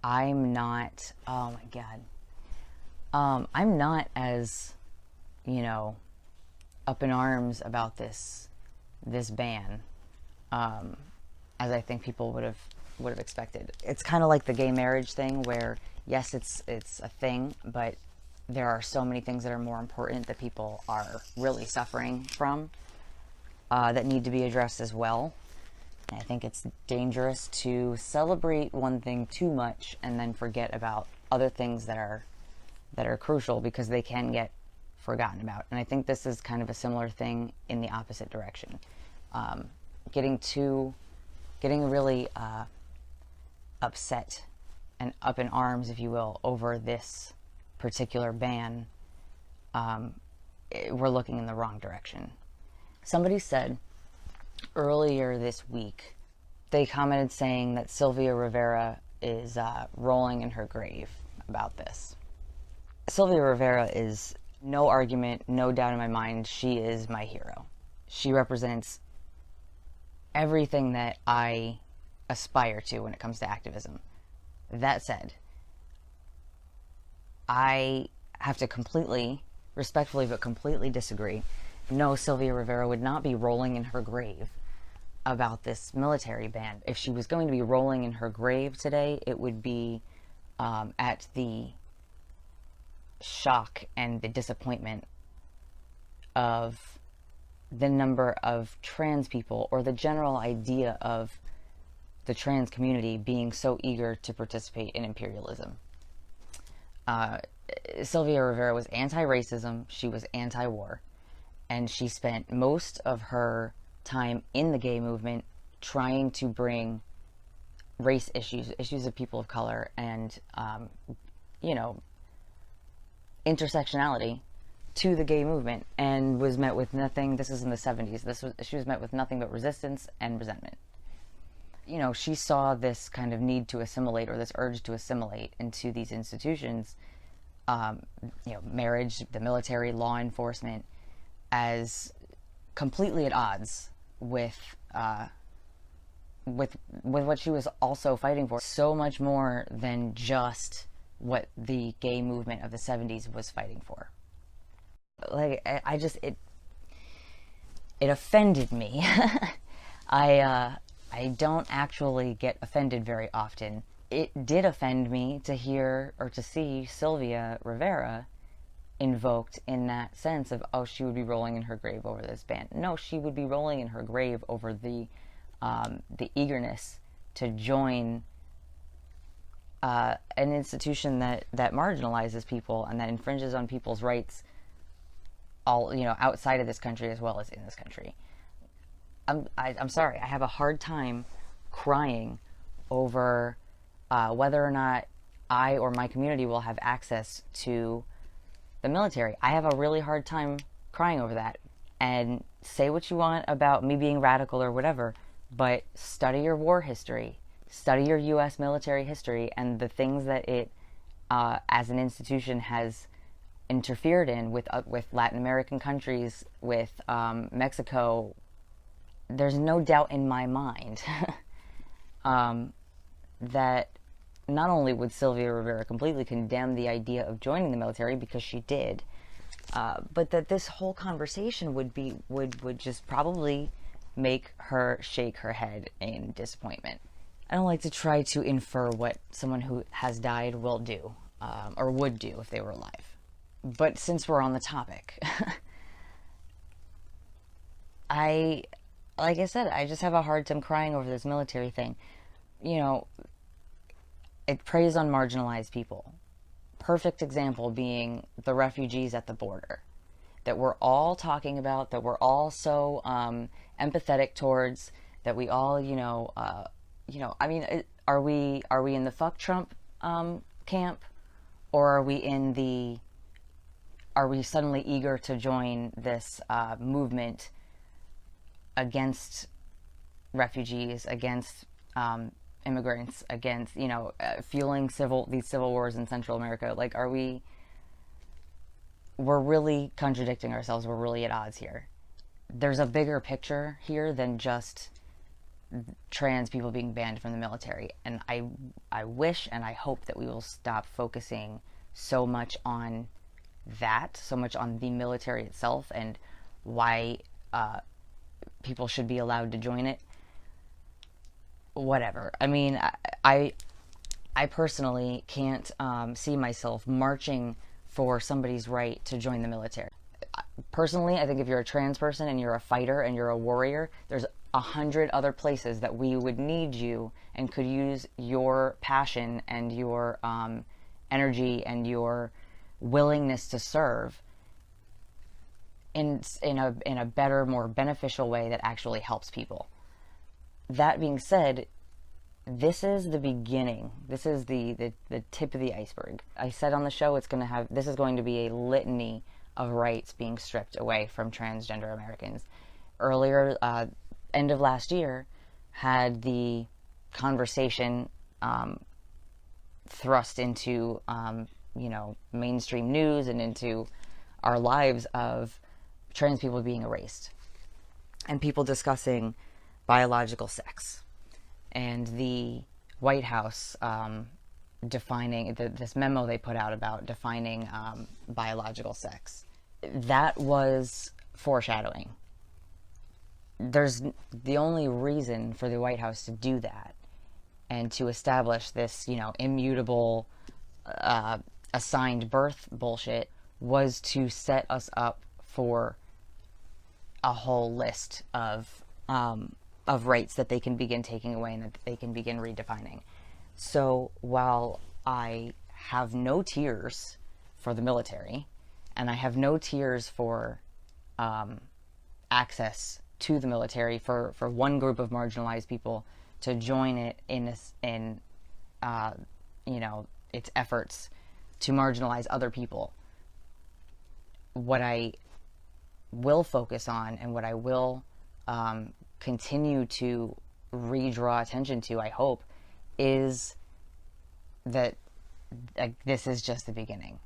I'm not, oh my God. I'm not as, you know, up in arms about this ban, as I think people would have expected. It's kind of like the gay marriage thing where yes, it's a thing, but there are so many things that are more important that people are really suffering from, that need to be addressed as well. And I think it's dangerous to celebrate one thing too much and then forget about other things that are crucial because they can get forgotten about. And I think this is kind of a similar thing in the opposite direction. Getting really upset and up in arms, if you will, over this particular ban, we're looking in the wrong direction. Somebody said earlier this week, they commented saying that Sylvia Rivera is rolling in her grave about this. Sylvia Rivera is, no argument, no doubt in my mind, she is my hero. She represents everything that I aspire to when it comes to activism. That said, I have to completely, respectfully but completely disagree. No, Sylvia Rivera would not be rolling in her grave about this military ban. If she was going to be rolling in her grave today, it would be at the shock and the disappointment of the number of trans people, or the general idea of the trans community being so eager to participate in imperialism. Sylvia Rivera was anti-racism, she was anti-war, and she spent most of her time in the gay movement trying to bring race issues of people of color, and intersectionality to the gay movement, and was met with nothing. This is in the 70s. She was met with nothing but resistance and resentment. She saw this kind of need to assimilate, or this urge to assimilate into these institutions, marriage, the military, law enforcement, as completely at odds with what she was also fighting for. So much more than just what the gay movement of the 70s was fighting for. Like, it offended me. I don't actually get offended very often. It did offend me to hear or to see Sylvia Rivera invoked in that sense of, oh, she would be rolling in her grave over this ban. No, she would be rolling in her grave over the eagerness to join an institution that marginalizes people and that infringes on people's rights, all outside of this country as well as in this country. I'm sorry, I have a hard time crying over whether or not I or my community will have access to the military. I have a really hard time crying over that. And say what you want about me being radical or whatever, but study your war history, study your U.S. military history, and the things that it, as an institution, has interfered in with Latin American countries, with Mexico. There's no doubt in my mind that not only would Sylvia Rivera completely condemn the idea of joining the military, because she did, but that this whole conversation would just probably make her shake her head in disappointment. I don't like to try to infer what someone who has died will do, or would do if they were alive. But since we're on the topic, like I said, I just have a hard time crying over this military thing. It preys on marginalized people. Perfect example being the refugees at the border that we're all talking about, that we're all so empathetic towards, that we all, are we in the fuck Trump camp, or are we suddenly eager to join this movement against refugees, against immigrants, against fueling these civil wars in Central America? Like, we're really contradicting ourselves. We're really at odds here. There's a bigger picture here than just trans people being banned from the military. And I wish and I hope that we will stop focusing so much on that, so much on the military itself and why people should be allowed to join it. Whatever. I mean, I personally can't see myself marching for somebody's right to join the military. Personally, I think if you're a trans person and you're a fighter and you're a warrior, there's 100 other places that we would need you and could use your passion and your energy and your willingness to serve in a better, more beneficial way that actually helps people. That being said, this is the beginning. This is the tip of the iceberg. I said on the show this is going to be a litany of rights being stripped away from transgender Americans. Earlier, end of last year, had the conversation thrust into mainstream news and into our lives of trans people being erased and people discussing biological sex, and the White House defining this memo they put out about defining biological sex. That was foreshadowing. There's the only reason for the White House to do that and to establish this, immutable assigned birth bullshit was to set us up for a whole list of rights that they can begin taking away and that they can begin redefining. So while I have no tears for the military, and I have no tears for access to the military for one group of marginalized people to join it in its efforts to marginalize other people, what I will focus on and what I will continue to redraw attention to, I hope, is that this is just the beginning.